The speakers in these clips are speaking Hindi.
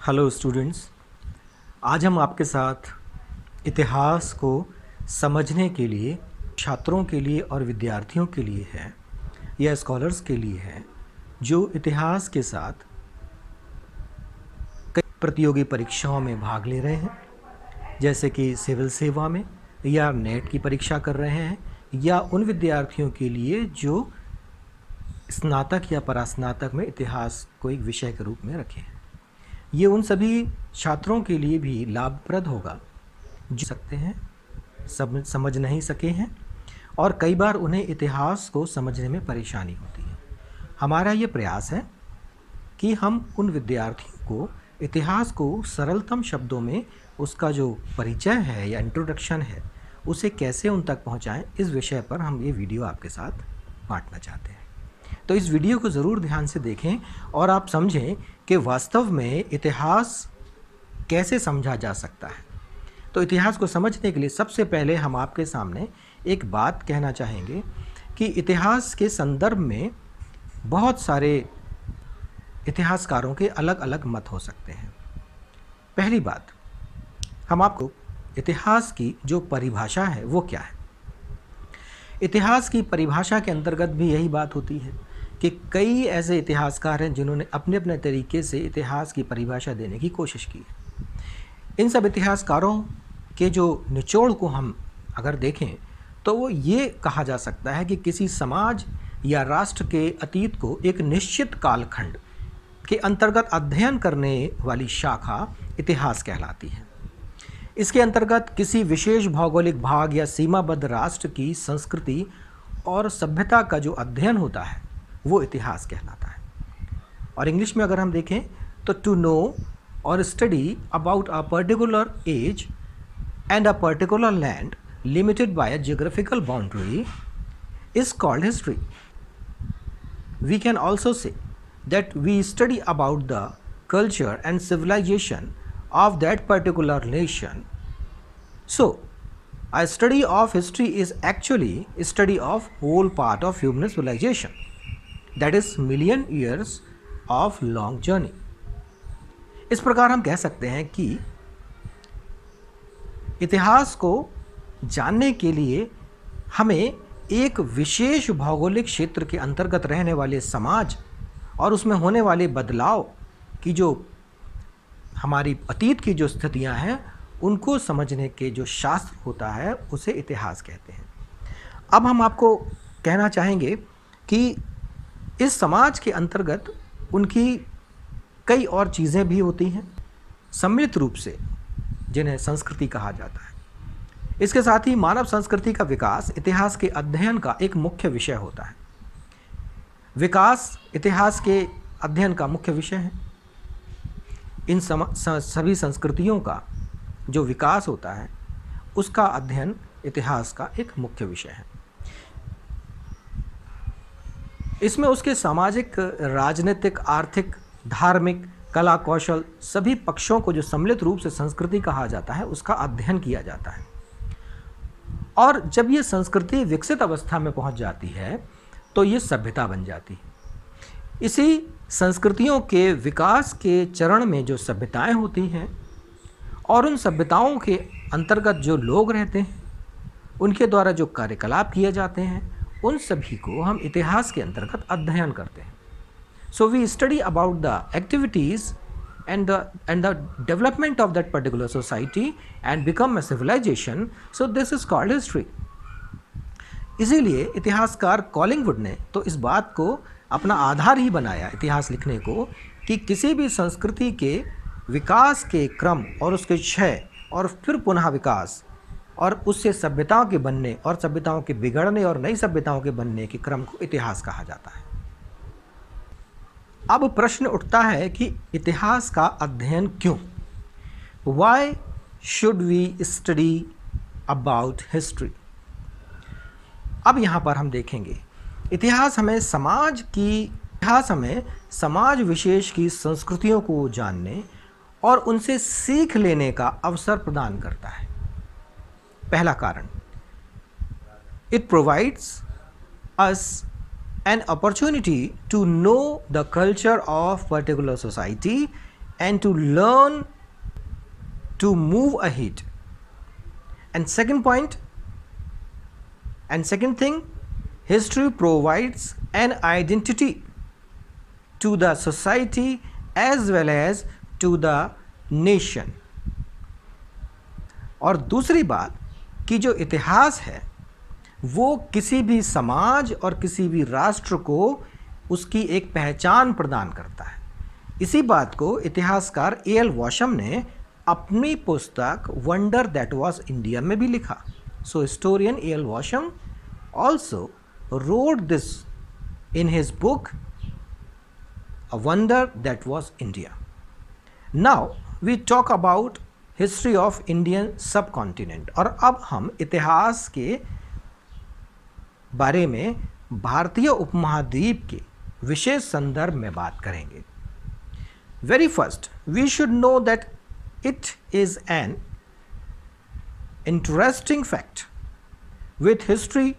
Hello students. आज हम आपके साथ इतिहास को समझने के लिए छात्रों के लिए और विद्यार्थियों के लिए है या स्कॉलर्स के लिए है जो इतिहास के साथ कई प्रतियोगी परीक्षाओं में भाग ले रहे हैं, जैसे कि सिविल सेवा में या नेट की परीक्षा कर रहे हैं, या उन विद्यार्थियों के लिए जो स्नातक या परास्नातक में इतिहास को एक विषय के रूप में रखे हैं। ये उन सभी छात्रों के लिए भी लाभप्रद होगा जो सकते हैं, समझ नहीं सके हैं और कई बार उन्हें इतिहास को समझने में परेशानी होती है। हमारा ये प्रयास है कि हम उन विद्यार्थियों को इतिहास को सरलतम शब्दों में उसका जो परिचय है या इंट्रोडक्शन है उसे कैसे उन तक पहुंचाएं, इस विषय पर हम ये वीडियो आपके साथ बांटना चाहते हैं। तो इस वीडियो को ज़रूर ध्यान से देखें और आप समझें कि वास्तव में इतिहास कैसे समझा जा सकता है। तो इतिहास को समझने के लिए सबसे पहले हम आपके सामने एक बात कहना चाहेंगे कि इतिहास के संदर्भ में बहुत सारे इतिहासकारों के अलग अलग मत हो सकते हैं। पहली बात, हम आपको इतिहास की जो परिभाषा है वो क्या है। इतिहास की परिभाषा के अंतर्गत भी यही बात होती है कि कई ऐसे इतिहासकार हैं जिन्होंने अपने अपने तरीके से इतिहास की परिभाषा देने की कोशिश की है। इन सब इतिहासकारों के जो निचोड़ को हम अगर देखें तो वो ये कहा जा सकता है कि किसी समाज या राष्ट्र के अतीत को एक निश्चित कालखंड के अंतर्गत अध्ययन करने वाली शाखा इतिहास कहलाती है। इसके अंतर्गत किसी विशेष भौगोलिक भाग या सीमाबद्ध राष्ट्र की संस्कृति और सभ्यता का जो अध्ययन होता है वो इतिहास कहलाता है। और इंग्लिश में अगर हम देखें तो टू नो और study about a particular age and a particular land limited by a geographical boundary is called history. We can also say that we study about the culture and civilization of that particular nation. So, a study of history is actually a study of whole part of human civilization. That is million years of long journey. इस प्रकार हम कह सकते हैं कि इतिहास को जानने के लिए हमें एक विशेष भौगोलिक क्षेत्र के अंतर्गत रहने वाले समाज और उसमें होने वाले बदलाव की जो हमारी अतीत की जो स्थितियां हैं उनको समझने के जो शास्त्र होता है उसे इतिहास कहते हैं। अब हम आपको कहना चाहेंगे कि इस समाज के अंतर्गत उनकी कई और चीज़ें भी होती हैं सम्मिलित रूप से, जिन्हें संस्कृति कहा जाता है। इसके साथ ही मानव संस्कृति का विकास इतिहास के अध्ययन का एक मुख्य विषय होता है। विकास इतिहास के अध्ययन का मुख्य विषय है। इन सभी संस्कृतियों का जो विकास होता है उसका अध्ययन इतिहास का एक मुख्य विषय है। इसमें उसके सामाजिक, राजनीतिक, आर्थिक, धार्मिक, कला, कौशल सभी पक्षों को जो सम्मिलित रूप से संस्कृति कहा जाता है उसका अध्ययन किया जाता है। और जब ये संस्कृति विकसित अवस्था में पहुंच जाती है तो ये सभ्यता बन जाती है। इसी संस्कृतियों के विकास के चरण में जो सभ्यताएं होती हैं और उन सभ्यताओं के अंतर्गत जो लोग रहते हैं, उनके द्वारा जो कार्यकलाप किए जाते हैं, उन सभी को हम इतिहास के अंतर्गत अध्ययन करते हैं। So we study about the activities and the development of that particular society and become a civilization. So this is called history. इसीलिए इतिहासकार कॉलिंगवुड ने तो इस बात को अपना आधार ही बनाया इतिहास लिखने को कि किसी भी संस्कृति के विकास के क्रम और उसके क्षय और फिर पुनः विकास और उससे सभ्यताओं के बनने और सभ्यताओं के बिगड़ने और नई सभ्यताओं के बनने के क्रम को इतिहास कहा जाता है। अब प्रश्न उठता है कि इतिहास का अध्ययन क्यों? Why should we study about history? अब यहाँ पर हम देखेंगे इतिहास हमें समाज विशेष की संस्कृतियों को जानने और उनसे सीख लेने का अवसर प्रदान करता है। पहला कारण, it provides us an opportunity to know the culture of particular society and to learn to move ahead. And second point, and second thing, history provides an identity to the society as well as to the nation. और दूसरी बात कि जो इतिहास है वो किसी भी समाज और किसी भी राष्ट्र को उसकी एक पहचान प्रदान करता है। इसी बात को इतिहासकार ए एल वॉशम ने अपनी पुस्तक वंडर दैट वाज इंडिया में भी लिखा। So historian A L Basham also read this in his book a wonder that was India. Now we talk about history of Indian subcontinent. और अब हम इतिहास के बारे में भारतीय उपमहाद्वीप के विशेष संदर्भ में बात करेंगे। Very first we should know that it is an interesting fact with history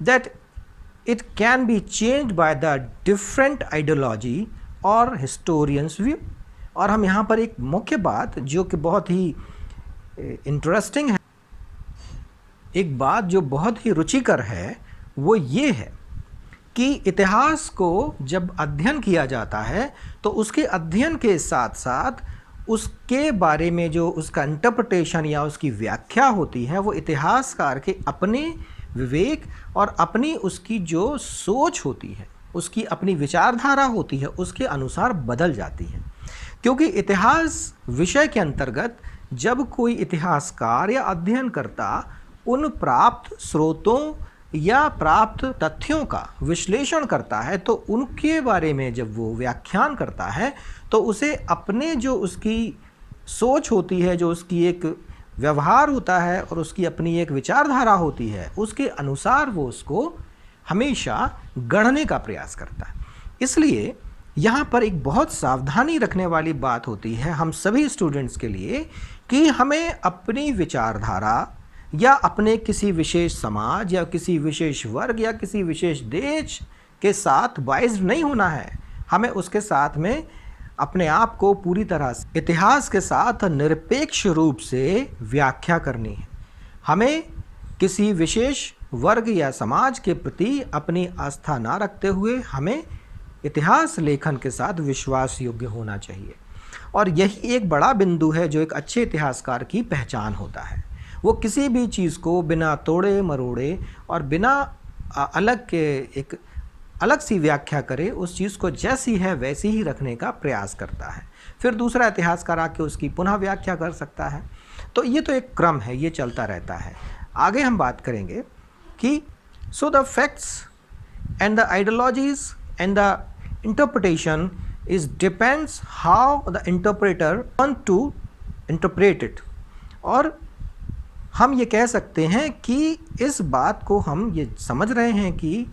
that it can be changed by the different ideology or historians view। और हम यहाँ पर एक मुख्य बात जो कि बहुत ही इंटरेस्टिंग है, एक बात जो बहुत ही रुचिकर है, वो ये है कि इतिहास को जब अध्ययन किया जाता है तो उसके अध्ययन के साथ साथ उसके बारे में जो उसका इंटरप्रिटेशन या उसकी व्याख्या होती है वो इतिहासकार के अपने विवेक और अपनी उसकी जो सोच होती है, उसकी अपनी विचारधारा होती है, उसके अनुसार बदल जाती है। क्योंकि इतिहास विषय के अंतर्गत जब कोई इतिहासकार या अध्ययन करता उन प्राप्त स्रोतों या प्राप्त तथ्यों का विश्लेषण करता है तो उनके बारे में जब वो व्याख्यान करता है तो उसे अपने जो उसकी सोच होती है, जो उसकी एक व्यवहार होता है और उसकी अपनी एक विचारधारा होती है, उसके अनुसार वो उसको हमेशा गढ़ने का प्रयास करता है। इसलिए यहाँ पर एक बहुत सावधानी रखने वाली बात होती है हम सभी स्टूडेंट्स के लिए कि हमें अपनी विचारधारा या अपने किसी विशेष समाज या किसी विशेष वर्ग या किसी विशेष देश के साथ बाइज्ड नहीं होना है। हमें उसके साथ में अपने आप को पूरी तरह से इतिहास के साथ निरपेक्ष रूप से व्याख्या करनी है। हमें किसी विशेष वर्ग या समाज के प्रति अपनी आस्था ना रखते हुए हमें इतिहास लेखन के साथ विश्वास योग्य होना चाहिए। और यही एक बड़ा बिंदु है जो एक अच्छे इतिहासकार की पहचान होता है। वो किसी भी चीज़ को बिना तोड़े मरोड़े और बिना एक अलग सी व्याख्या करे, उस चीज़ को जैसी है वैसी ही रखने का प्रयास करता है। फिर दूसरा इतिहासकार आके उसकी पुनः व्याख्या कर सकता है। तो ये तो एक क्रम है, ये चलता रहता है। आगे हम बात करेंगे कि so the facts and the ideologies and the interpretation is depends how the interpreter want to interpret it. और हम ये कह सकते हैं कि इस बात को हम ये समझ रहे हैं कि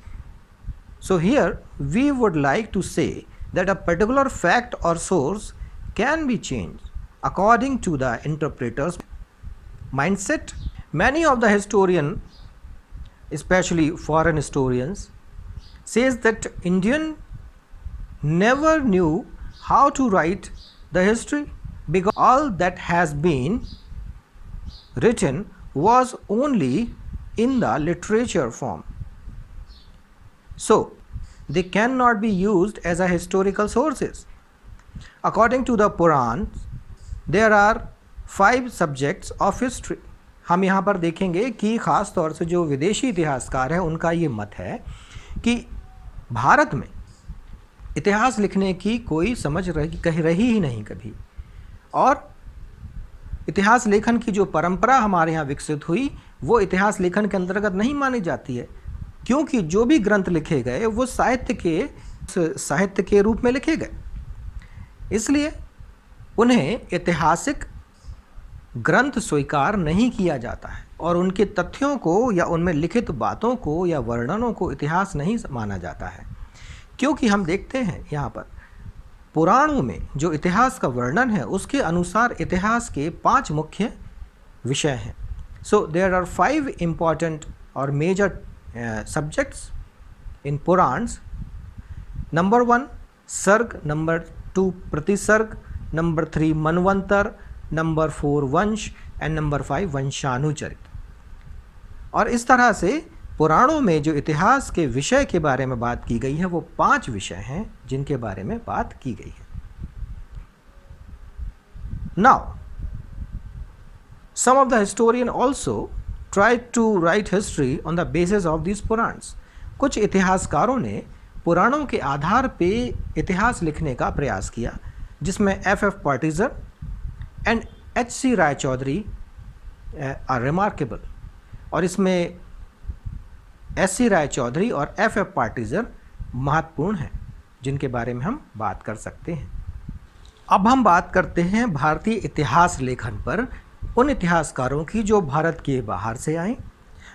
so here we would like to say that a particular fact or source can be changed according to the interpreter's mindset. Many of the historians, especially foreign historians, says that Indian never knew how to write the history because all that has been written was only in the literature form. So they cannot be used as a historical sources. According to the Purans, there are 5 subjects of history. हम यहाँ पर देखेंगे कि ख़ास तौर से जो विदेशी इतिहासकार हैं उनका ये मत है कि भारत में इतिहास लिखने की कोई समझ रही ही नहीं कभी। और इतिहास लेखन की जो परंपरा हमारे यहाँ विकसित हुई वो इतिहास लेखन के अंतर्गत नहीं मानी जाती है, क्योंकि जो भी ग्रंथ लिखे गए वो साहित्य के रूप में लिखे गए। इसलिए उन्हें ऐतिहासिक ग्रंथ स्वीकार नहीं किया जाता है और उनके तथ्यों को या उनमें लिखित बातों को या वर्णनों को इतिहास नहीं माना जाता है। क्योंकि हम देखते हैं यहाँ पर पुराणों में जो इतिहास का वर्णन है उसके अनुसार इतिहास के 5 मुख्य विषय हैं। सो देयर आर 5 इम्पॉर्टेंट और major subjects in Purans. Number 1 Sarg, number 2 Pratisarg, number 3 Manvantar, number 4 वंश एंड नंबर 5 वंशानुचरित। और इस तरह से पुराणों में जो इतिहास के विषय के बारे में बात की गई है वो 5 विषय हैं जिनके बारे में बात की गई है। Now, some of the historian also tried to write history on the basis of these Purans. कुछ इतिहासकारों ने पुराणों के आधार पे इतिहास लिखने का प्रयास किया, जिसमें F.F. Partizer and H.C. Raychaudhuri are remarkable। और इसमें S.C. रायचौधरी और F.F. पार्टीजर महत्वपूर्ण हैं, जिनके बारे में हम बात कर सकते हैं। अब हम बात करते हैं भारतीय इतिहास लेखन पर उन इतिहासकारों की जो भारत के बाहर से आए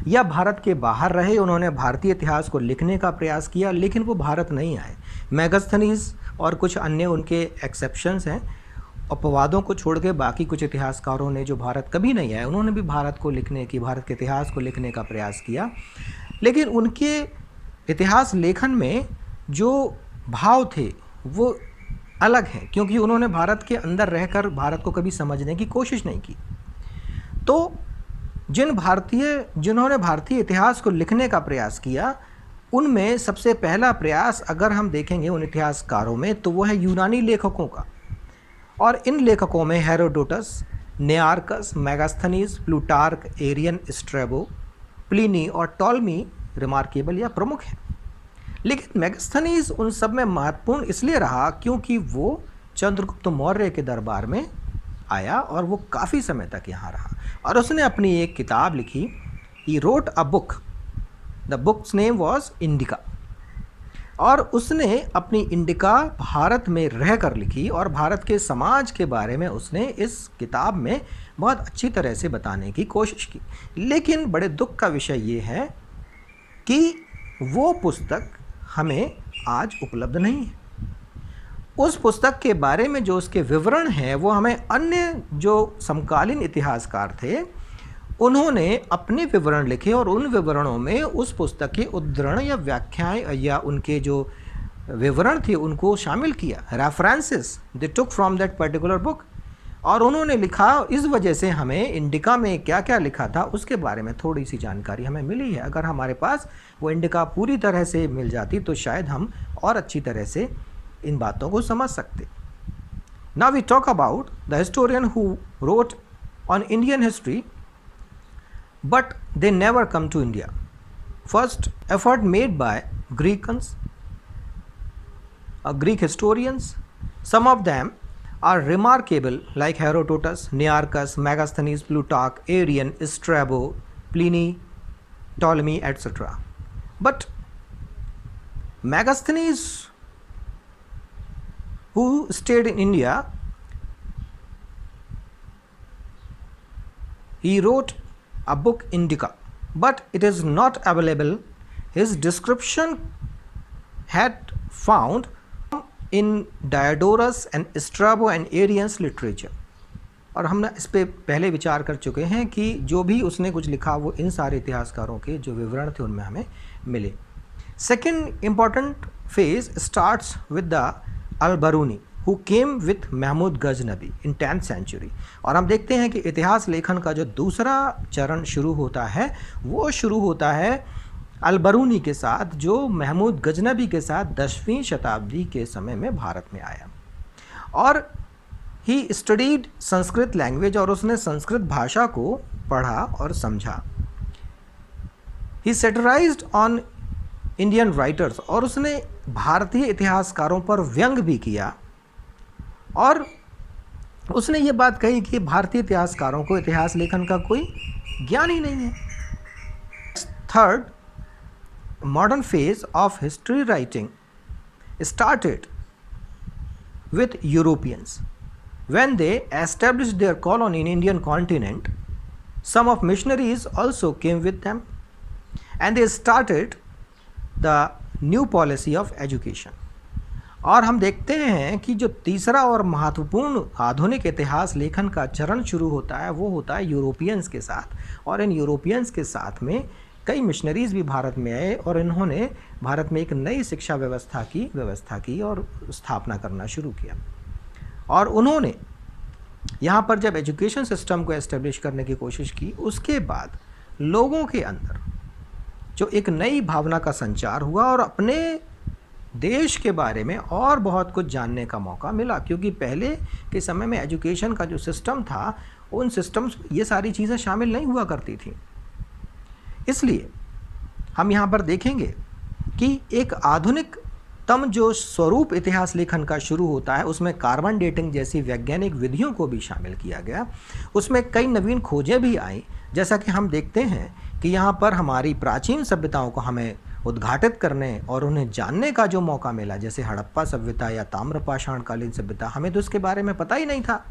या भारत के बाहर रहे, उन्होंने भारतीय इतिहास को लिखने का प्रयास किया लेकिन वो भारत नहीं आए। मेगास्थनीज और कुछ अन्य उनके एक्सेप्शंस हैं। अपवादों को छोड़ के बाकी कुछ इतिहासकारों ने जो भारत कभी नहीं आए, उन्होंने भी भारत के इतिहास को लिखने का प्रयास किया, लेकिन उनके इतिहास लेखन में जो भाव थे वो अलग हैं, क्योंकि उन्होंने भारत के अंदर रहकर भारत को कभी समझने की कोशिश नहीं की। तो जिन्होंने भारतीय इतिहास को लिखने का प्रयास किया, उनमें सबसे पहला प्रयास अगर हम देखेंगे उन इतिहासकारों में तो वो है यूनानी लेखकों का। और इन लेखकों में Herodotus, Nearchus, Megasthenes, Plutarch, Arrian, Strabo, Pliny और टॉलमी रिमार्केबल या प्रमुख हैं। लेकिन मेगास्थनीज उन सब में महत्वपूर्ण इसलिए रहा क्योंकि वो चंद्रगुप्त मौर्य के दरबार में आया और वो काफ़ी समय तक यहाँ रहा और उसने अपनी एक किताब लिखी। He wrote a book, the books name was indica. और उसने अपनी इंडिका भारत में रहकर लिखी और भारत के समाज के बारे में उसने इस किताब में बहुत अच्छी तरह से बताने की कोशिश की। लेकिन बड़े दुख का विषय ये है कि वो पुस्तक हमें आज उपलब्ध नहीं है। उस पुस्तक के बारे में जो उसके विवरण हैं वो हमें अन्य जो समकालीन इतिहासकार थे उन्होंने अपने विवरण लिखे और उन विवरणों में उस पुस्तक के उद्धरण या व्याख्याएं या उनके जो विवरण थे उनको शामिल किया। References they took from that particular book. और उन्होंने लिखा, इस वजह से हमें इंडिका में क्या क्या लिखा था उसके बारे में थोड़ी सी जानकारी हमें मिली है। अगर हमारे पास वो इंडिका पूरी तरह से मिल जाती तो शायद हम और अच्छी तरह से इन बातों को समझ सकते। Now we talk about the historian who wrote on Indian history but they never come to India. First effort made by Greek historians. Some of them are remarkable like Herodotus, Nearchus, Megasthenes, Plutarch, Arrian, Strabo, Pliny, Ptolemy, etc. But Megasthenes, who stayed in India, he wrote a book Indica, but it is not available. His description had found in Diodorus and Strabo and Arrian's literature. और हमने इस पे पहले विचार कर चुके हैं कि जो भी उसने कुछ लिखा वो इन सारे इतिहासकारों के जो विवरण थे उनमें हमें मिले। Second important phase starts with the Al-Biruni who came with Mahmud Ghaznavi in 10th century। और हम देखते हैं कि इतिहास लेखन का जो दूसरा चरण शुरू होता है वो शुरू होता है अल-बरूनी के साथ, जो महमूद गजनबी के साथ 10वीं शताब्दी के समय में भारत में आया। और ही स्टडीड संस्कृत लैंग्वेज, और उसने संस्कृत भाषा को पढ़ा और समझा। ही सेटराइज्ड ऑन इंडियन राइटर्स, और उसने भारतीय इतिहासकारों पर व्यंग भी किया। और उसने ये बात कही कि भारतीय इतिहासकारों को इतिहास लेखन का कोई ज्ञान ही नहीं है। Third modern phase of history writing started with Europeans. When they established their colony in Indian continent, some of missionaries also came with them, and they started the new policy of education. और हम देखते हैं कि जो तीसरा और महत्वपूर्ण आधुनिक इतिहास लेखन का चरण शुरू होता है वो होता है यूरोपियंस के साथ। और इन यूरोपियंस के साथ में कई मिशनरीज़ भी भारत में आए और इन्होंने भारत में एक नई शिक्षा व्यवस्था की और स्थापना करना शुरू किया। और उन्होंने यहाँ पर जब एजुकेशन सिस्टम को एस्टेब्लिश करने की कोशिश की, उसके बाद लोगों के अंदर जो एक नई भावना का संचार हुआ और अपने देश के बारे में और बहुत कुछ जानने का मौका मिला, क्योंकि पहले के समय में एजुकेशन का जो सिस्टम था, उन सिस्टम्स ये सारी चीज़ें शामिल नहीं हुआ करती थी। इसलिए हम यहाँ पर देखेंगे कि एक आधुनिकतम जो स्वरूप इतिहास लेखन का शुरू होता है, उसमें कार्बन डेटिंग जैसी वैज्ञानिक विधियों को भी शामिल किया गया। उसमें कई नवीन खोजें भी आई, जैसा कि हम देखते हैं कि यहाँ पर हमारी प्राचीन सभ्यताओं को हमें उद्घाटित करने और उन्हें जानने का जो मौका मिला, जैसे हड़प्पा सभ्यता या ताम्रपाषाणकालीन सभ्यता, हमें तो इसके बारे में पता ही नहीं था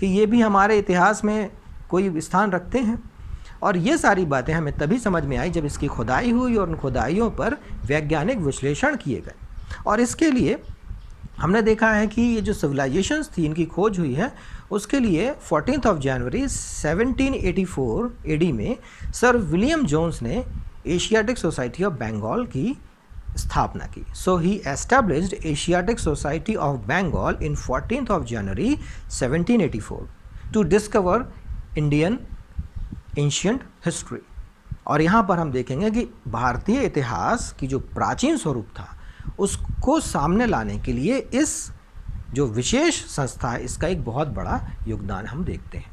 कि ये भी हमारे इतिहास में कोई स्थान रखते हैं। और ये सारी बातें हमें तभी समझ में आई जब इसकी खुदाई हुई और उन खुदाइयों पर वैज्ञानिक विश्लेषण किए गए। और इसके लिए हमने देखा है कि ये जो सिविलाइजेशंस थी, इनकी खोज हुई है, उसके लिए 14 जनवरी 1784 एडी में सर विलियम जोन्स ने एशियाटिक सोसाइटी ऑफ बंगाल की स्थापना की। So he established Asiatic Society of Bengal in 14 January 1784 to discover Indian ancient history. और यहाँ पर हम देखेंगे कि भारतीय इतिहास की जो प्राचीन स्वरूप था, उसको सामने लाने के लिए इस जो विशेष संस्था है, इसका एक बहुत बड़ा योगदान हम देखते हैं।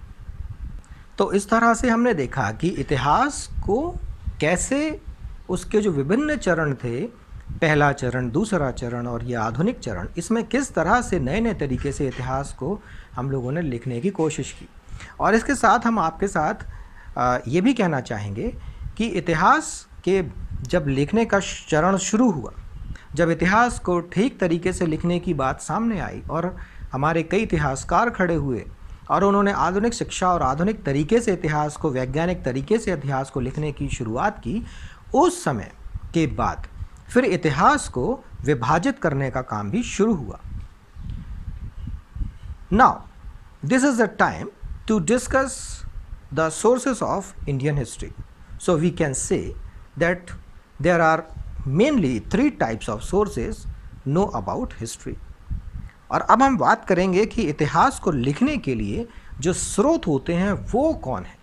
तो इस तरह से हमने देखा कि इतिहास को कैसे उसके जो विभिन्न चरण थे, पहला चरण, दूसरा चरण और ये आधुनिक चरण, इसमें किस तरह से नए नए तरीके से इतिहास को हम लोगों ने लिखने की कोशिश की। और इसके साथ हम आपके साथ ये भी कहना चाहेंगे कि इतिहास के जब लिखने का चरण शुरू हुआ, जब इतिहास को ठीक तरीके से लिखने की बात सामने आई और हमारे कई इतिहासकार खड़े हुए और उन्होंने आधुनिक शिक्षा और आधुनिक तरीके से इतिहास को, वैज्ञानिक तरीके से इतिहास को लिखने की शुरुआत की, उस समय के बाद फिर इतिहास को विभाजित करने का काम भी शुरू हुआ। Now this is the time to discuss the sources of Indian history. So we can say that there are mainly 3 types of sources know about history. और अब हम बात करेंगे कि इतिहास को लिखने के लिए जो स्रोत होते हैं वो कौन है।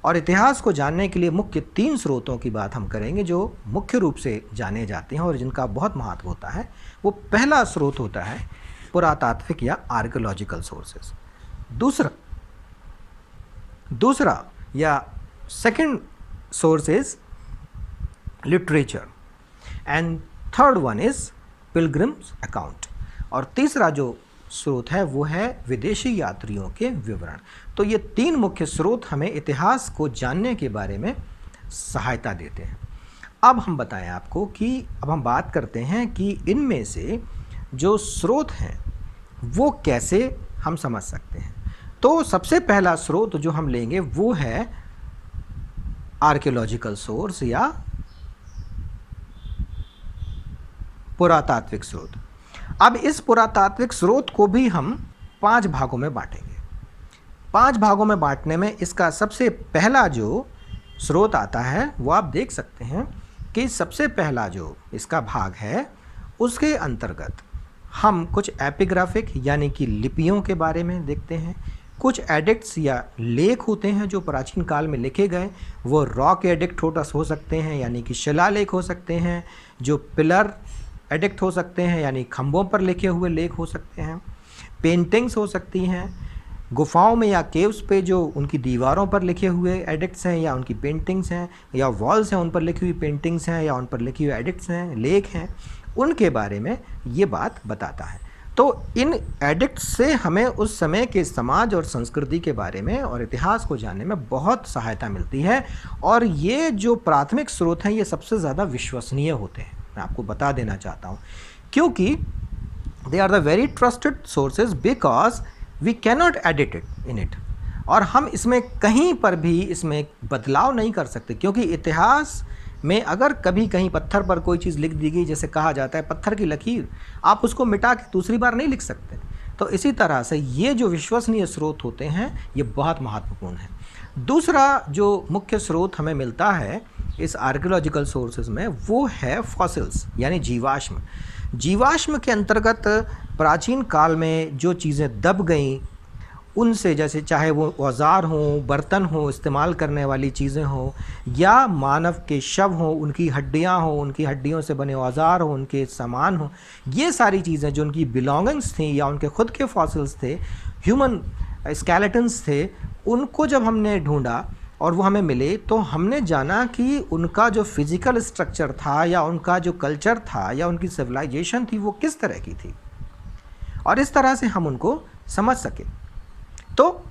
और इतिहास को जानने के लिए मुख्य 3 स्रोतों की बात हम करेंगे जो मुख्य रूप से जाने जाते हैं और जिनका बहुत महत्व होता है। वो पहला स्रोत होता है पुरातात्विक या आर्कियोलॉजिकल सोर्सेस। दूसरा या second source is literature and third one is pilgrims account. और तीसरा जो स्रोत है वो है विदेशी यात्रियों के विवरण। तो ये 3 मुख्य स्रोत हमें इतिहास को जानने के बारे में सहायता देते हैं। अब हम बताएं आपको कि अब हम बात करते हैं कि इनमें से जो स्रोत हैं वो कैसे हम समझ सकते हैं। तो सबसे पहला स्रोत जो हम लेंगे वो है आर्कियोलॉजिकल सोर्स या पुरातात्विक स्रोत। अब इस पुरातात्विक स्रोत को भी हम 5 भागों में बांटेंगे। 5 भागों में बांटने में इसका सबसे पहला जो स्रोत आता है वो आप देख सकते हैं कि सबसे पहला जो इसका भाग है उसके अंतर्गत हम कुछ एपिग्राफिक यानी कि लिपियों के बारे में देखते हैं। कुछ एडिक्ट्स या लेख होते हैं जो प्राचीन काल में लिखे गए, वो रॉक एडिक्ट हो सकते हैं यानी कि शिलालेख हो सकते हैं, जो पिलर एडिक्ट हो सकते हैं यानी खंभों पर लिखे हुए लेख हो सकते हैं, पेंटिंग्स हो सकती हैं, गुफाओं में या केव्स पे जो उनकी दीवारों पर लिखे हुए एडिक्ट्स हैं या उनकी पेंटिंग्स हैं, या वॉल्स हैं उन पर लिखी हुई पेंटिंग्स हैं या उन पर लिखी हुई एडिक्ट्स हैं, लेख हैं, उनके बारे में ये बात बताता है। तो इन एडिक्ट्स से हमें उस समय के समाज और संस्कृति के बारे में और इतिहास को जानने में बहुत सहायता मिलती है। और ये जो प्राथमिक स्रोत हैं ये सबसे ज़्यादा विश्वसनीय होते हैं, मैं आपको बता देना चाहता हूँ, क्योंकि they are the very trusted sources because we cannot edit it in it. और हम इसमें कहीं पर भी इसमें बदलाव नहीं कर सकते, क्योंकि इतिहास में अगर कभी कहीं पत्थर पर कोई चीज़ लिख दी गई, जैसे कहा जाता है पत्थर की लकीर, आप उसको मिटा के दूसरी बार नहीं लिख सकते। तो इसी तरह से ये जो विश्वसनीय स्रोत होते हैं ये बहुत महत्वपूर्ण है। दूसरा जो मुख्य स्रोत हमें मिलता है इस आर्कियोलॉजिकल सोर्सेज में वो है फॉसिल्स यानी जीवाश्म। जीवाश्म के अंतर्गत प्राचीन काल में जो चीज़ें दब गईं उनसे, जैसे चाहे वो औजार हों, बर्तन हों, इस्तेमाल करने वाली चीज़ें हों, या मानव के शव हों, उनकी हड्डियां हों, उनकी हड्डियों से बने औजार हों, उनके सामान हों, ये सारी चीज़ें जो उनकी बिलोंगिंग्स थी या उनके खुद के फॉसिल्स थे, ह्यूमन स्केलेटन्स थे, उनको जब हमने ढूंढा और वो हमें मिले तो हमने जाना कि उनका जो फिज़िकल स्ट्रक्चर था या उनका जो कल्चर था या उनकी सिविलाइजेशन थी वो किस तरह की थी, और इस तरह से हम उनको समझ सके। तो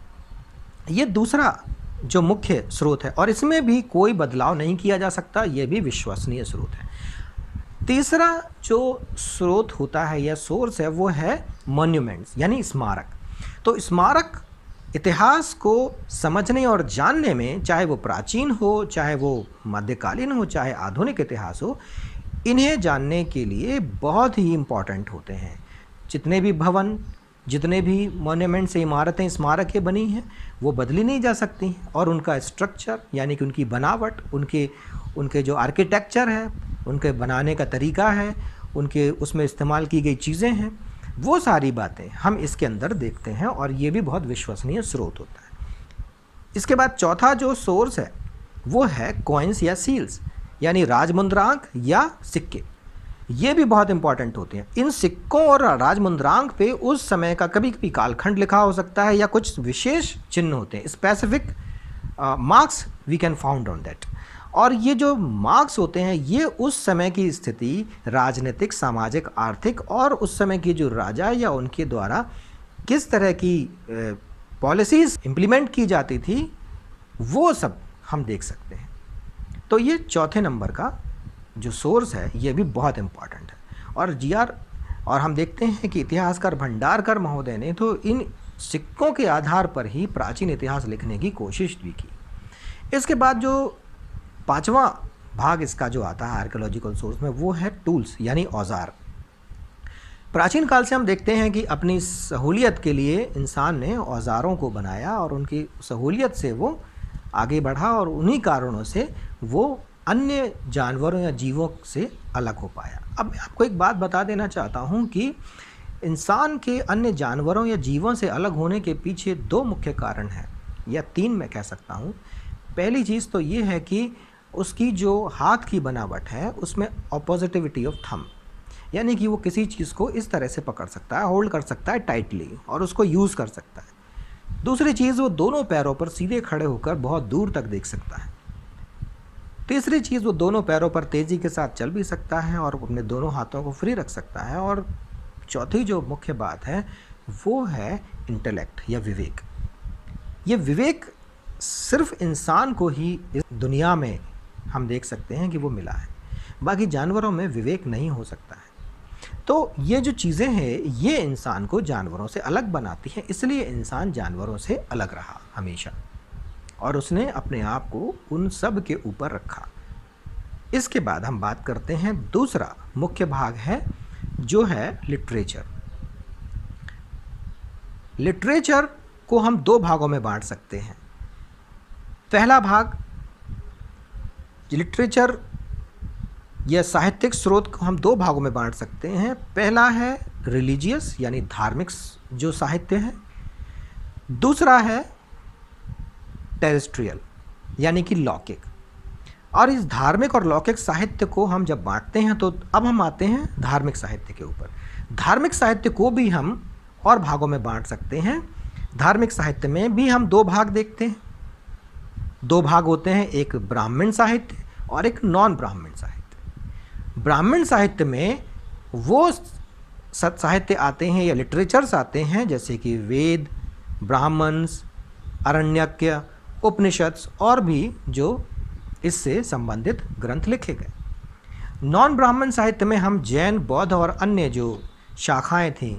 ये दूसरा जो मुख्य स्रोत है, और इसमें भी कोई बदलाव नहीं किया जा सकता, ये भी विश्वसनीय स्रोत है। तीसरा जो स्रोत होता है या सोर्स है वो है मॉन्यूमेंट्स यानी स्मारक। तो स्मारक इतिहास को समझने और जानने में, चाहे वो प्राचीन हो, चाहे वो मध्यकालीन हो, चाहे आधुनिक इतिहास हो, इन्हें जानने के लिए बहुत ही इम्पॉर्टेंट होते हैं। जितने भी भवन, जितने भी मॉन्यूमेंट से इमारतें, स्मारकें बनी हैं, वो बदली नहीं जा सकती, और उनका स्ट्रक्चर यानी कि उनकी बनावट, उनके जो आर्किटेक्चर है, उनके बनाने का तरीका है, उनके उसमें इस्तेमाल की गई चीज़ें हैं, वो सारी बातें हम इसके अंदर देखते हैं, और ये भी बहुत विश्वसनीय स्रोत होता है। इसके बाद चौथा जो सोर्स है वो है कॉइन्स या सील्स यानी राजमुद्रांक या सिक्के। ये भी बहुत इंपॉर्टेंट होते हैं। इन सिक्कों और राजमुद्रांक पे उस समय का कभी कभी कालखंड लिखा हो सकता है या कुछ विशेष चिन्ह होते हैं, specific marks we can found on that. और ये जो मार्क्स होते हैं ये उस समय की स्थिति, राजनीतिक, सामाजिक, आर्थिक, और उस समय की जो राजा या उनके द्वारा किस तरह की पॉलिसीज़ इम्प्लीमेंट की जाती थी, वो सब हम देख सकते हैं। तो ये चौथे नंबर का जो सोर्स है ये भी बहुत इम्पॉर्टेंट है। और हम देखते हैं कि इतिहासकार भंडारकर महोदय ने तो इन सिक्कों के आधार पर ही प्राचीन इतिहास लिखने की कोशिश भी की। इसके बाद जो पांचवा भाग इसका जो आता है आर्कियोलॉजिकल सोर्स में, वो है टूल्स यानी औजार। प्राचीन काल से हम देखते हैं कि अपनी सहूलियत के लिए इंसान ने औजारों को बनाया और उनकी सहूलियत से वो आगे बढ़ा, और उन्हीं कारणों से वो अन्य जानवरों या जीवों से अलग हो पाया। अब मैं आपको एक बात बता देना चाहता हूँ कि इंसान के अन्य जानवरों या जीवों से अलग होने के पीछे दो मुख्य कारण हैं, या तीन मैं कह सकता हूँ। पहली चीज़ तो ये है कि उसकी जो हाथ की बनावट है उसमें ऑपोजिटिविटी ऑफ थंब, यानी कि वो किसी चीज़ को इस तरह से पकड़ सकता है, होल्ड कर सकता है टाइटली, और उसको यूज़ कर सकता है। दूसरी चीज़, वो दोनों पैरों पर सीधे खड़े होकर बहुत दूर तक देख सकता है। तीसरी चीज़, वो दोनों पैरों पर तेज़ी के साथ चल भी सकता है और अपने दोनों हाथों को फ्री रख सकता है। और चौथी जो मुख्य बात है वो है इंटेलेक्ट या विवेक। ये विवेक सिर्फ इंसान को ही इस दुनिया में हम देख सकते हैं कि वो मिला है, बाकी जानवरों में विवेक नहीं हो सकता है। तो ये जो चीज़ें हैं ये इंसान को जानवरों से अलग बनाती हैं, इसलिए इंसान जानवरों से अलग रहा हमेशा, और उसने अपने आप को उन सब के ऊपर रखा। इसके बाद हम बात करते हैं, दूसरा मुख्य भाग है जो है लिटरेचर। लिटरेचर को हम दो भागों में बांट सकते हैं। पहला भाग, लिटरेचर या साहित्यिक स्रोत को हम दो भागों में बांट सकते हैं। पहला है रिलीजियस यानी धार्मिक जो साहित्य है, दूसरा है टेरेस्ट्रियल यानी कि लौकिक। और इस धार्मिक और लौकिक साहित्य को हम जब बांटते हैं तो अब हम आते हैं धार्मिक साहित्य के ऊपर। धार्मिक साहित्य को भी हम और भागों में बांट सकते हैं। धार्मिक साहित्य में भी हम दो भाग देखते हैं। दो भाग होते हैं, एक ब्राह्मण साहित्य और एक नॉन ब्राह्मण साहित्य। ब्राह्मण साहित्य में वो साहित्य आते हैं या लिटरेचर्स आते हैं जैसे कि वेद, ब्राह्मण्स, आरण्यक, उपनिषद और भी जो इससे संबंधित ग्रंथ लिखे गए। नॉन ब्राह्मण साहित्य में हम जैन, बौद्ध और अन्य जो शाखाएं थीं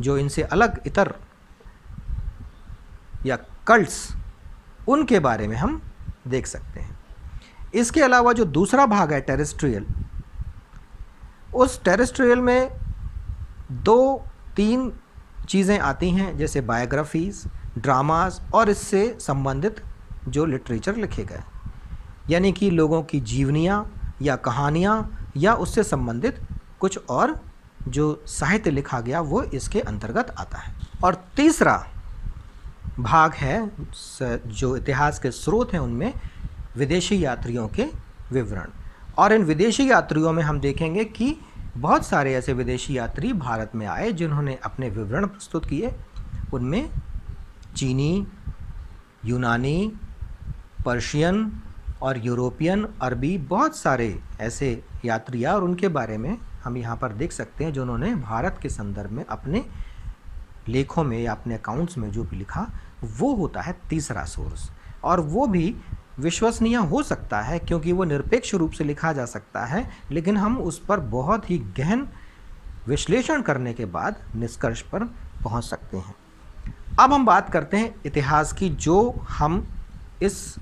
जो इनसे अलग इतर या कल्ट्स, उनके बारे में हम देख सकते हैं। इसके अलावा जो दूसरा भाग है टेरेस्ट्रियल, उस टेरेस्ट्रियल में दो तीन चीज़ें आती हैं जैसे बायोग्राफीज़, ड्रामास और इससे संबंधित जो लिटरेचर लिखे गए, यानी कि लोगों की जीवनियाँ या कहानियाँ या उससे संबंधित कुछ और जो साहित्य लिखा गया वो इसके अंतर्गत आता है। और तीसरा भाग है जो इतिहास के स्रोत हैं उनमें विदेशी यात्रियों के विवरण। और इन विदेशी यात्रियों में हम देखेंगे कि बहुत सारे ऐसे विदेशी यात्री भारत में आए जिन्होंने अपने विवरण प्रस्तुत किए। उनमें चीनी, यूनानी, पर्शियन और यूरोपियन, अरबी, बहुत सारे ऐसे यात्री और उनके बारे में हम यहाँ पर देख सकते हैं जो उन्होंने भारत के संदर्भ में अपने लेखों में या अपने अकाउंट्स में जो भी लिखा वो होता है तीसरा सोर्स। और वो भी विश्वसनीय हो सकता है क्योंकि वो निरपेक्ष रूप से लिखा जा सकता है, लेकिन हम उस पर बहुत ही गहन विश्लेषण करने के बाद निष्कर्ष पर पहुंच सकते हैं। अब हम बात करते हैं इतिहास की, जो हम इस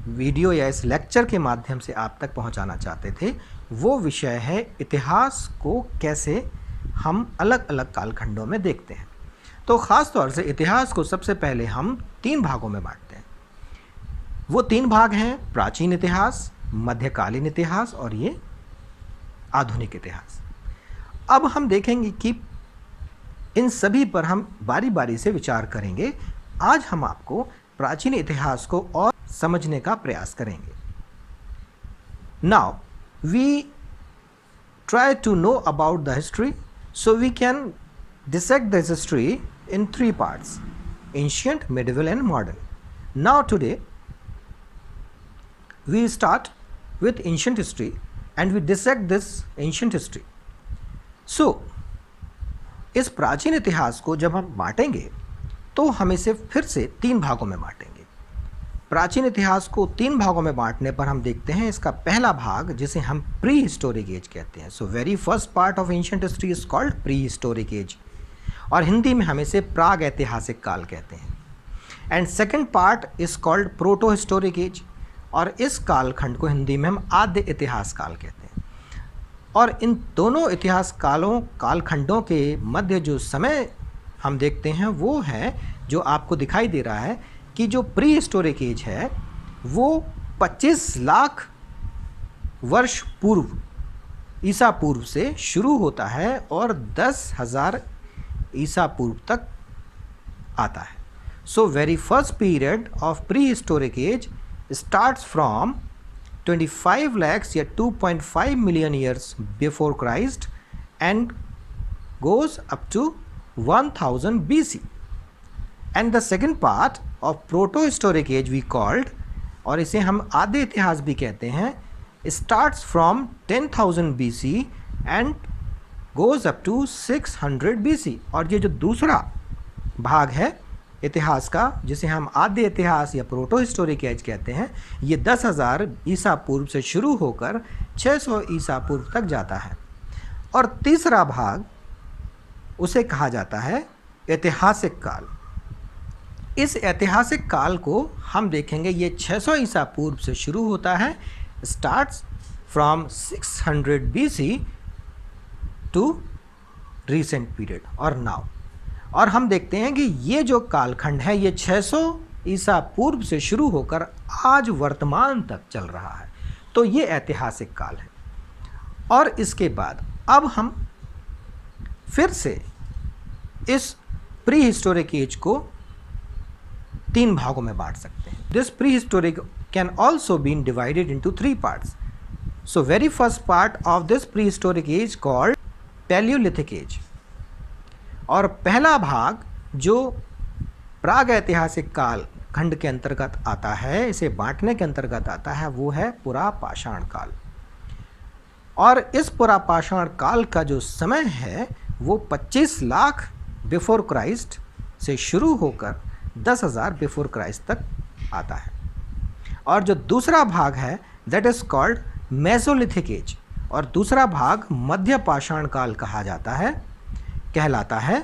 वीडियो या इस लेक्चर के माध्यम से आप तक पहुंचाना चाहते थे। वो विषय है इतिहास को कैसे हम अलग अलग कालखंडों में देखते हैं। तो ख़ास तौर से इतिहास को सबसे पहले हम 3 भागों में बांटते हैं। वो 3 भाग हैं प्राचीन इतिहास, मध्यकालीन इतिहास और ये आधुनिक इतिहास। अब हम देखेंगे कि इन सभी पर हम बारी बारी से विचार करेंगे। आज हम आपको प्राचीन इतिहास को और समझने का प्रयास करेंगे। Now we try to know about the history, so we can dissect this history in 3 parts: ancient, medieval and modern. Now today we start with ancient history and we dissect this ancient history. So इस प्राचीन इतिहास को जब हम बांटेंगे तो हम इसे फिर से 3 भागों में बांटेंगे। प्राचीन इतिहास को 3 भागों में बांटने पर हम देखते हैं इसका पहला भाग जिसे हम प्री हिस्टोरिक एज कहते हैं। So very first part of ancient history is called pre historic age, और हिंदी में हम इसे प्राग ऐतिहासिक काल कहते हैं। And second part is called protohistoric age, और इस कालखंड को हिंदी में हम आद्य इतिहास काल कहते हैं। और इन दोनों इतिहास कालखंडों के मध्य जो समय हम देखते हैं वो है जो आपको दिखाई दे रहा है कि जो प्री हिस्टोरिक एज है वो 25 लाख वर्ष पूर्व ईसा पूर्व से शुरू होता है और 10,000 ईसा पूर्व तक आता है। So very first period of pre historic age starts from 25 lakhs या 2.5 million years before Christ and goes up to 1000 BC. And the second part of proto-historic age we called, और इसे हम आद्य इतिहास भी कहते हैं, starts from 10,000 BC and goes up to 600 BC. और ये जो दूसरा भाग है इतिहास का जिसे हम आद्य इतिहास या प्रोटो हिस्टोरिक एज कहते हैं, ये 10,000 ईसा पूर्व से शुरू होकर 600 ईसा पूर्व तक जाता है। और तीसरा भाग उसे कहा जाता है ऐतिहासिक काल। इस ऐतिहासिक काल को हम देखेंगे, ये 600 ईसा पूर्व से शुरू होता है, starts from 600 BC to recent period और नाउ। और हम देखते हैं कि ये जो कालखंड है ये 600 ईसा पूर्व से शुरू होकर आज वर्तमान तक चल रहा है। तो ये ऐतिहासिक काल है। और इसके बाद अब हम फिर से इस प्री हिस्टोरिक एज को 3 भागों में बांट सकते हैं। This prehistoric can also been divided into 3 parts. So very first part of this pre historic age called palaeolithic age, और पहला भाग जो प्राग ऐतिहासिक काल खंड के अंतर्गत आता है, इसे बांटने के अंतर्गत आता है, वो है पुरापाषाण काल। और इस पुरापाषाण काल का जो समय है वो 25 लाख बिफोर क्राइस्ट से शुरू होकर 10,000 बिफोर क्राइस्ट तक आता है। और जो दूसरा भाग है that is called Mesolithic as, और दूसरा भाग मध्य पाषाण काल कहा जाता है, कहलाता है,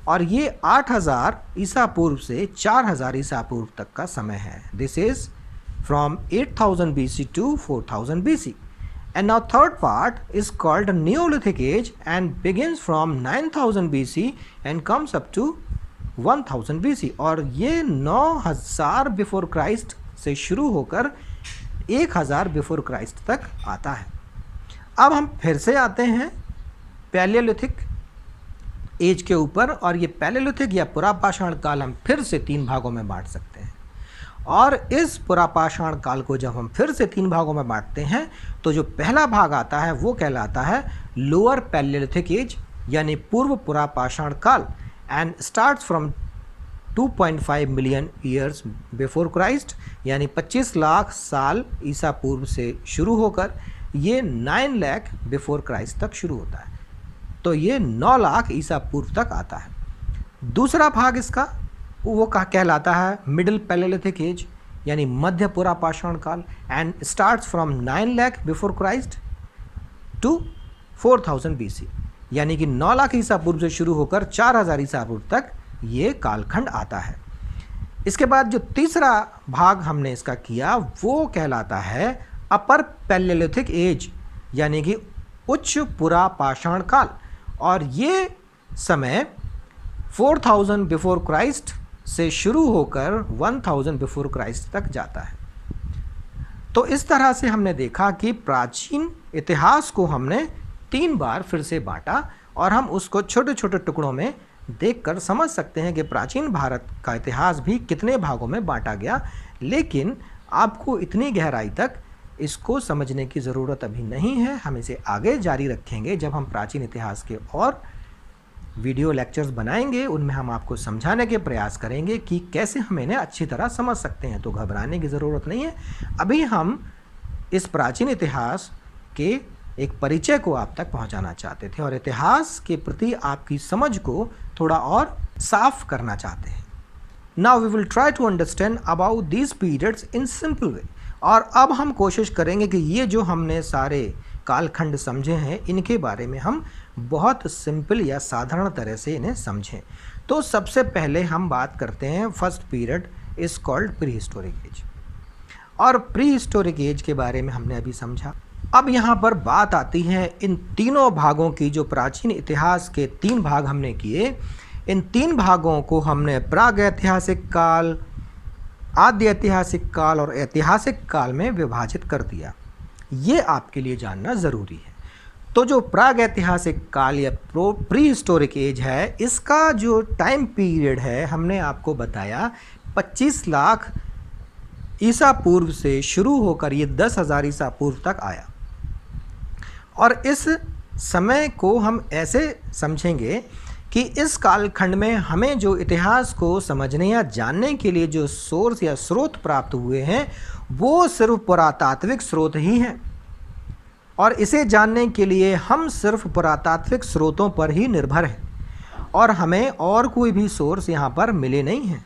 और ये 8,000 ईसा पूर्व से 4,000 ईसा पूर्व तक का समय है। This is from 8,000 BC to 4,000 BC. And now third part is called Neolithic age and begins from 9,000 BC and comes up to 1,000 BC. और ये 9,000 बिफोर क्राइस्ट से शुरू होकर 1,000 बिफोर क्राइस्ट तक आता है। अब हम फिर से आते हैं पैलियोलिथिक एज के ऊपर, और ये पैलियोलिथिक या पुरापाषाण काल हम फिर से 3 भागों में बांट सकते हैं। और इस पुरापाषाण काल को जब हम फिर से 3 भागों में बांटते हैं तो जो पहला भाग आता है वो कहलाता है लोअर पैलियोलिथिक एज यानी पूर्व पुरापाषाण काल, and starts from 2.5 million years before Christ, यानी 25 लाख साल ईसा पूर्व से शुरू होकर ये 9 लाख बिफोर क्राइस्ट तक शुरू होता है। तो ये 9 लाख ईसा पूर्व तक आता है। दूसरा भाग इसका वो कहलाता है मिडिल पैलियोलिथिक एज यानी मध्य पुरापाषाण काल, and starts from 9 lakh before Christ to 4000 BC, यानी कि 9 लाख ईसा पूर्व से शुरू होकर 4000 ईसा पूर्व तक ये कालखंड आता है। इसके बाद जो तीसरा भाग हमने इसका किया वो कहलाता है अपर पैलियोलिथिक एज यानी कि उच्च पुरापाषाण काल, और ये समय 4000 बिफोर क्राइस्ट से शुरू होकर 1000 बिफोर क्राइस्ट तक जाता है। तो इस तरह से हमने देखा कि प्राचीन इतिहास को हमने 3 बार फिर से बांटा, और हम उसको छोटे छोटे टुकड़ों में देखकर समझ सकते हैं कि प्राचीन भारत का इतिहास भी कितने भागों में बांटा गया। लेकिन आपको इतनी गहराई तक इसको समझने की ज़रूरत अभी नहीं है। हम इसे आगे जारी रखेंगे जब हम प्राचीन इतिहास के और वीडियो लेक्चर्स बनाएंगे, उनमें हम आपको समझाने के प्रयास करेंगे कि कैसे हम इन्हें अच्छी तरह समझ सकते हैं। तो घबराने की ज़रूरत नहीं है। अभी हम इस प्राचीन इतिहास के एक परिचय को आप तक पहुंचाना चाहते थे और इतिहास के प्रति आपकी समझ को थोड़ा और साफ करना चाहते हैं। Now we will try to understand about these periods in simple way. और अब हम कोशिश करेंगे कि ये जो हमने सारे कालखंड समझे हैं इनके बारे में हम बहुत सिंपल या साधारण तरह से इन्हें समझें। तो सबसे पहले हम बात करते हैं first period is called pre historic age, और प्री हिस्टोरिक एज के बारे में हमने अभी समझा। अब यहाँ पर बात आती है इन तीनों भागों की। जो प्राचीन इतिहास के 3 भाग हमने किए, इन 3 भागों को हमने प्राग ऐतिहासिक काल, आद्य ऐतिहासिक काल और ऐतिहासिक काल में विभाजित कर दिया। ये आपके लिए जानना ज़रूरी है। तो जो प्राग ऐतिहासिक काल या प्री हिस्टोरिक एज है, इसका जो टाइम पीरियड है हमने आपको बताया 25 लाख ईसा पूर्व से शुरू होकर ये 10,000 ईसा पूर्व तक आया। और इस समय को हम ऐसे समझेंगे कि इस कालखंड में हमें जो इतिहास को समझने या जानने के लिए जो सोर्स या स्रोत प्राप्त हुए हैं वो सिर्फ पुरातात्विक स्रोत ही हैं, और इसे जानने के लिए हम सिर्फ पुरातात्विक स्रोतों पर ही निर्भर हैं और हमें और कोई भी सोर्स यहाँ पर मिले नहीं हैं।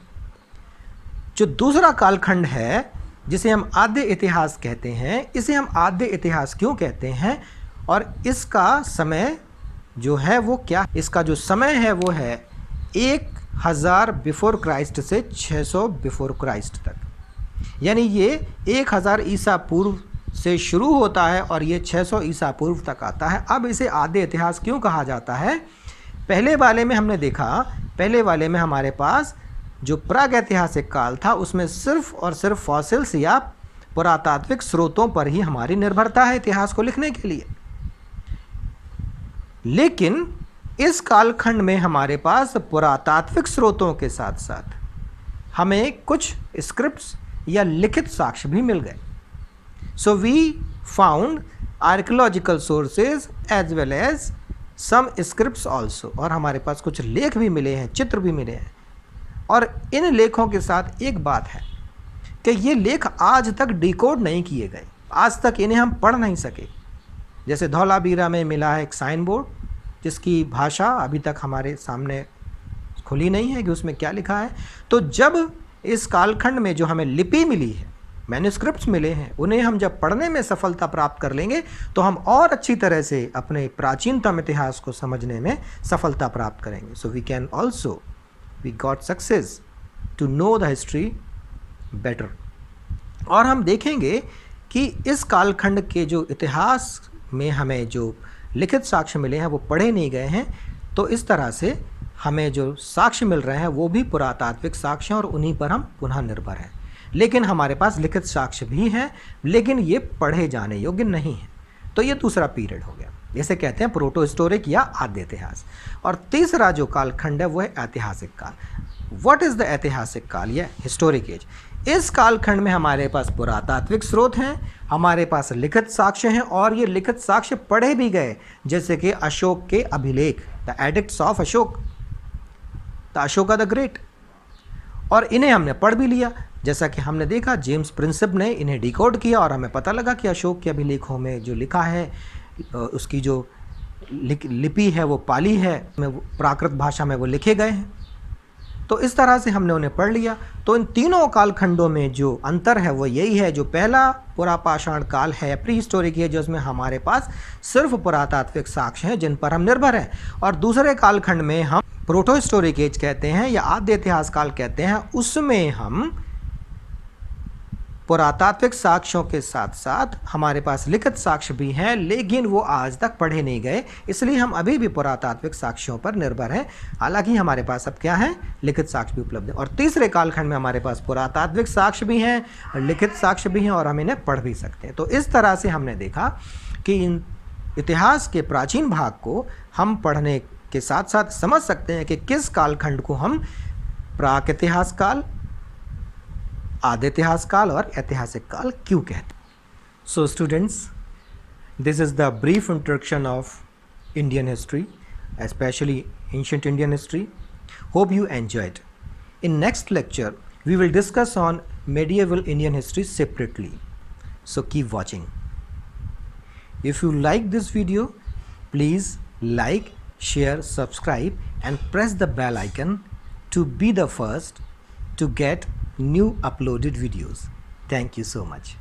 जो दूसरा कालखंड है जिसे हम आद्य इतिहास कहते हैं, इसे हम आद्य इतिहास क्यों कहते हैं और इसका समय जो है वो क्या, इसका जो समय है वो है 1000 बिफोर क्राइस्ट से 600 बिफोर क्राइस्ट तक, यानी ये 1000 ईसा पूर्व से शुरू होता है और ये 600 ईसा पूर्व तक आता है। अब इसे आद्य इतिहास क्यों कहा जाता है? पहले वाले में हमने देखा, पहले वाले में हमारे पास जो प्रागैतिहासिक काल था उसमें सिर्फ और सिर्फ फॉसिल्स या पुरातात्विक स्रोतों पर ही हमारी निर्भरता है इतिहास को लिखने के लिए। लेकिन इस कालखंड में हमारे पास पुरातात्विक स्रोतों के साथ साथ हमें कुछ स्क्रिप्ट्स या लिखित साक्ष्य भी मिल गए। So we found archaeological sources as well as some scripts also, और हमारे पास कुछ लेख भी मिले हैं, चित्र भी मिले हैं। और इन लेखों के साथ एक बात है कि ये लेख आज तक डिकोड नहीं किए गए, आज तक इन्हें हम पढ़ नहीं सके। जैसे धौलावीरा में मिला है एक साइन बोर्ड जिसकी भाषा अभी तक हमारे सामने खुली नहीं है कि उसमें क्या लिखा है। तो जब इस कालखंड में जो हमें लिपि मिली है, मैन्युस्क्रिप्ट्स मिले हैं, उन्हें हम जब पढ़ने में सफलता प्राप्त कर लेंगे तो हम और अच्छी तरह से अपने प्राचीनतम इतिहास को समझने में सफलता प्राप्त करेंगे। So we can also we got success to know the history better. और हम देखेंगे कि इस कालखंड के जो इतिहास में हमें जो लिखित साक्ष्य मिले हैं वो पढ़े नहीं गए हैं। तो इस तरह से हमें जो साक्ष्य मिल रहे हैं वो भी पुरातात्विक साक्ष्य हैं और उन्हीं पर हम पुनः निर्भर हैं। लेकिन हमारे पास लिखित साक्ष्य भी हैं, लेकिन ये पढ़े जाने योग्य नहीं हैं। तो ये दूसरा पीरियड हो गया। जैसे कहते हैं प्रोटो हिस्टोरिक या आद्य इतिहास। और तीसरा जो कालखंड है वो है ऐतिहासिक काल। व्हाट इज़ द ऐतिहासिक काल या हिस्टोरिक एज? इस कालखंड में हमारे पास पुरातात्विक स्रोत हैं, हमारे पास लिखित साक्ष्य हैं और ये लिखित साक्ष्य पढ़े भी गए, जैसे कि अशोक के अभिलेख, the addicts of Ashok, the Ashoka the great, और इन्हें हमने पढ़ भी लिया। जैसा कि हमने देखा जेम्स प्रिंसिप ने इन्हें डिकोड किया और हमें पता लगा कि अशोक के अभिलेखों में जो लिखा है उसकी जो लिपि है वो पाली है, प्राकृत भाषा में वो लिखे गए हैं। तो इस तरह से हमने उन्हें पढ़ लिया। तो इन तीनों कालखंडों में जो अंतर है वो यही है, जो पहला पुरापाषाण काल है, प्री हिस्टोरिक है, जिसमें हमारे पास सिर्फ पुरातात्विक साक्ष्य हैं जिन पर हम निर्भर हैं, और दूसरे कालखंड में हम प्रोटो हिस्टोरिक एज कहते हैं या आद्य इतिहास काल कहते हैं, उसमें हम पुरातात्विक साक्ष्यों के साथ साथ हमारे पास लिखित साक्ष्य भी हैं, लेकिन वो आज तक पढ़े नहीं गए, इसलिए हम अभी भी पुरातात्विक साक्ष्यों पर निर्भर हैं। हालांकि हमारे पास अब क्या है, लिखित साक्ष्य भी उपलब्ध है। और तीसरे कालखंड में हमारे पास पुरातात्विक साक्ष्य भी हैं, लिखित साक्ष्य भी हैं और हम इन्हें पढ़ भी सकते हैं। तो इस तरह से हमने देखा कि इन इतिहास के प्राचीन भाग को हम पढ़ने के साथ साथ समझ सकते हैं कि किस कालखंड को हम प्राक इतिहास काल, आद्य इतिहास काल और ऐतिहासिक काल क्यों कहते हैं। So students, this is the brief introduction of Indian history, especially ancient Indian history. Hope you enjoyed. In next lecture, we will discuss on medieval Indian history separately. So keep watching. If you like this video, please like, share, subscribe and press the bell icon to be the first to get new uploaded videos. Thank you so much.